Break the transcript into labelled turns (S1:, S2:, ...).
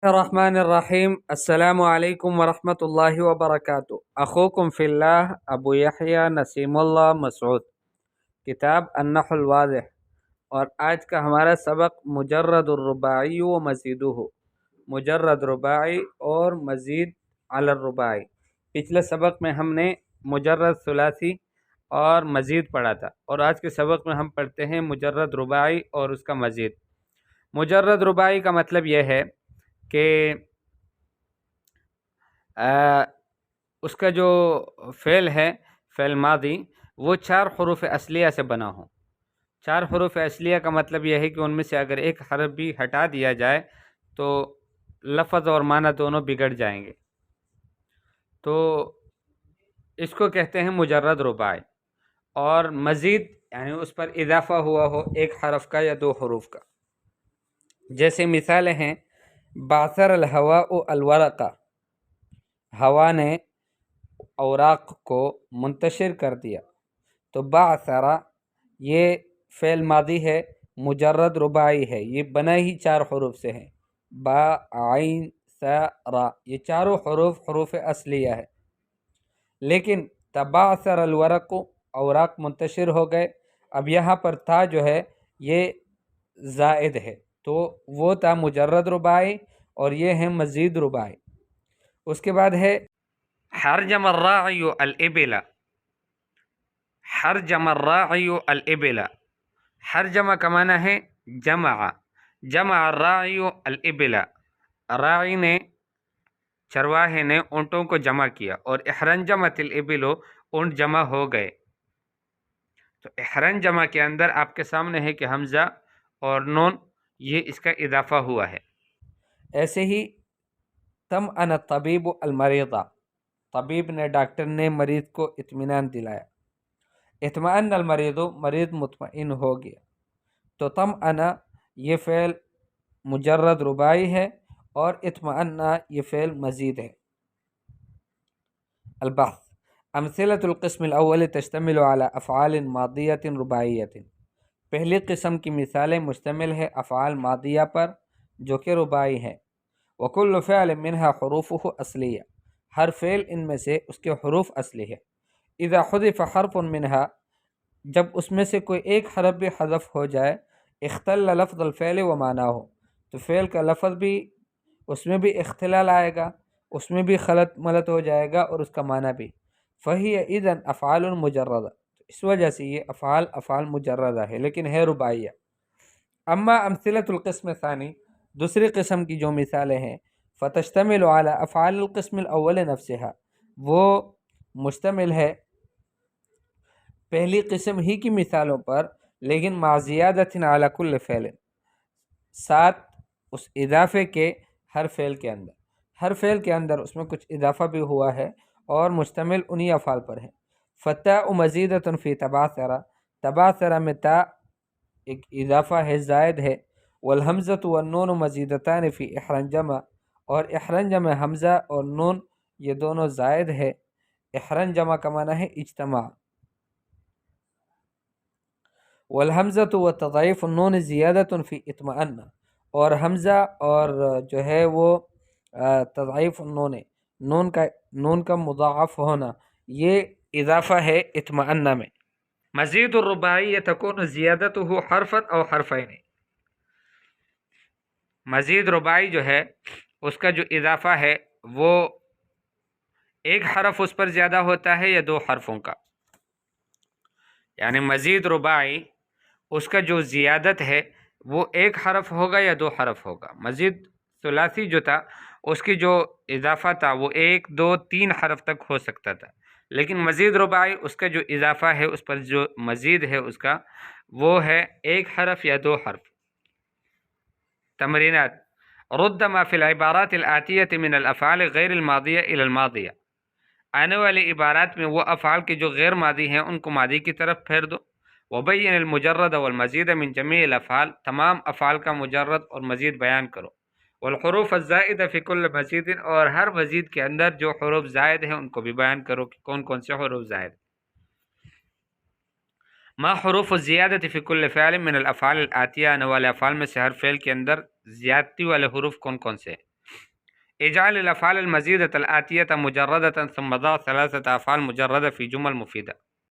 S1: الرحمن الرحیم السلام علیکم ورحمۃ اللہ وبرکاتہ۔ اخوکم فی اللہ ابو یحییٰ نسیم اللہ مسعود، کتاب النحو الواضح، اور آج کا ہمارا سبق مجرد الرباعی و مزیدہ، مجرد رباعی اور مزید علی الرباعی۔ پچھلے سبق میں ہم نے مجرد ثلاثی اور مزید پڑھا تھا، اور آج کے سبق میں ہم پڑھتے ہیں مجرد رباعی اور اس کا مزید۔ مجرد رباعی کا مطلب یہ ہے کہ اس کا جو فعل ہے، فعل ماضی، وہ 4 حروف اصلیہ سے بنا ہو۔ 4 حروف اصلیہ کا مطلب یہ ہے کہ ان میں سے اگر ایک حرف بھی ہٹا دیا جائے تو لفظ اور معنی دونوں بگڑ جائیں گے، تو اس کو کہتے ہیں مجرد رباعی۔ اور مزید یعنی اس پر اضافہ ہوا ہو ایک حرف کا یا 2 حروف کا، جیسے مثالیں ہیں بعثر الہواء الورق، ہوا نے اوراق کو منتشر کر دیا۔ تو بعثر یہ فعل ماضی ہے، مجرد رباعی ہے، یہ بنا ہی 4 حروف سے ہے، با عین سا را، یہ چاروں حروف حروف اصلیہ ہے۔ لیکن تبعثر الورق، اوراق منتشر ہو گئے، اب یہاں پر تا جو ہے یہ زائد ہے، تو وہ تا مجرد رباعی اور یہ ہے مزید رباعی۔ اس کے بعد ہے حرجم الراعی الابل، حرجم الراعی الابل، حرجم کا معنی ہے جمع، جمع الراعی الابل، راعی نے، چرواہے نے اونٹوں کو جمع کیا، اور احرنجمت الابل، اونٹ جمع ہو گئے۔ تو احرنجمہ کے اندر آپ کے سامنے ہے کہ حمزہ اور نون یہ اس کا اضافہ ہوا ہے۔ ایسے ہی طمأن الطبیب المریضہ، طبیب نے، ڈاکٹر نے مریض کو اطمینان دلایا۔ اطمئن المریض، مریض مطمئن ہو گیا۔ تو طمأن یہ فعل مجرد رباعی ہے اور اطمئن یہ فعل مزید ہے۔ البحث، امثلۃ القسم الاول تشتمل على افعال ماضیۃ رباعیۃ، پہلی قسم کی مثالیں مشتمل ہے افعال ماضیہ پر جو کہ رباعی ہیں۔ وکل فعل منها حروفه اصلیہ، ہر فعل ان میں سے اس کے حروف اصلی ہے۔ اذا حذف حرف منها، جب اس میں سے کوئی ایک حرف بھی حذف ہو جائے، اختل لفظ الفعل و معناه، تو فعل کا لفظ بھی اس میں بھی اختلال آئے گا، اس میں بھی خلط ملط ہو جائے گا، اور اس کا معنی بھی۔ فهي اذن افعال مجردہ، اس وجہ سے یہ افعال مجردہ ہے لیکن ہے رباعیہ۔ اما امثلۃ القسم ثانی، دوسری قسم کی جو مثالیں ہیں، فتشتمل علی افعال القسم الاول نفسها، وہ مشتمل ہے پہلی قسم ہی کی مثالوں پر، لیکن مع زیادۃ علی کل فعل، ساتھ اس اضافے کے ہر فعل کے اندر، ہر فعل کے اندر اس میں کچھ اضافہ بھی ہوا ہے اور مشتمل انہی افعال پر ہے۔ فتاء مزیدۃ فی تبعثر، تبعثر میں تا ایک اضافہ ہے، زائد ہے۔ والحمزۃ والنون مزیدتان فی احرنجم، اور احرنجم میں حمزہ اور نون یہ دونوں زائد ہے۔ احرنجم کا معنی ہے اجتماع۔ والحمزۃ وتضعیف النون زیادۃ فی اطمئن، اور حمزہ اور جو ہے وہ تضعیف النون، نون کا مضاعف ہونا، یہ اضافہ ہے اطمئن میں۔ مزید الرباعی تکون زیادته حرفا او حرفین، مزید رباعی جو ہے اس کا جو اضافہ ہے وہ ایک حرف اس پر زیادہ ہوتا ہے یا 2 حرفوں کا، یعنی مزید رباعی اس کا جو زیادت ہے وہ ایک حرف ہوگا یا 2 حرف ہوگا۔ مزید ثلاثی جو تھا اس کی جو اضافہ تھا وہ 1 2 3 حرف تک ہو سکتا تھا، لیکن مزید رباعی اس کا جو اضافہ ہے، اس پر جو مزید ہے اس کا، وہ ہے 1 حرف یا 2 حرف۔ تمرینات، رد ما فی العبارات الآتیۃ من الافعال غیر الماضیہ الی الماضیہ، آنے والی عبارات میں وہ افعال کے جو غیر ماضی ہیں ان کو ماضی کی طرف پھیر دو۔ وبین المجرد والمزید من جمیع الافعال، تمام افعال کا مجرد اور مزید بیان کرو۔ والحروف الزائدہ فی کل مزید، اور ہر مزید کے اندر جو حروف زائد ہیں ان کو بھی بیان کرو کہ کون کون سے حروف زائد۔ ما حروف الزیادۃ فی کل فعل من الافعال الآتیہ، آنے والے افعال میں سے ہر فعل کے اندر زیادتی والے حروف کون کون سے ہیں۔ اجعل الأفعال المزيدة الآتية مجردة ثم ضع 3 أفعال مجردة في جمل مفيدة.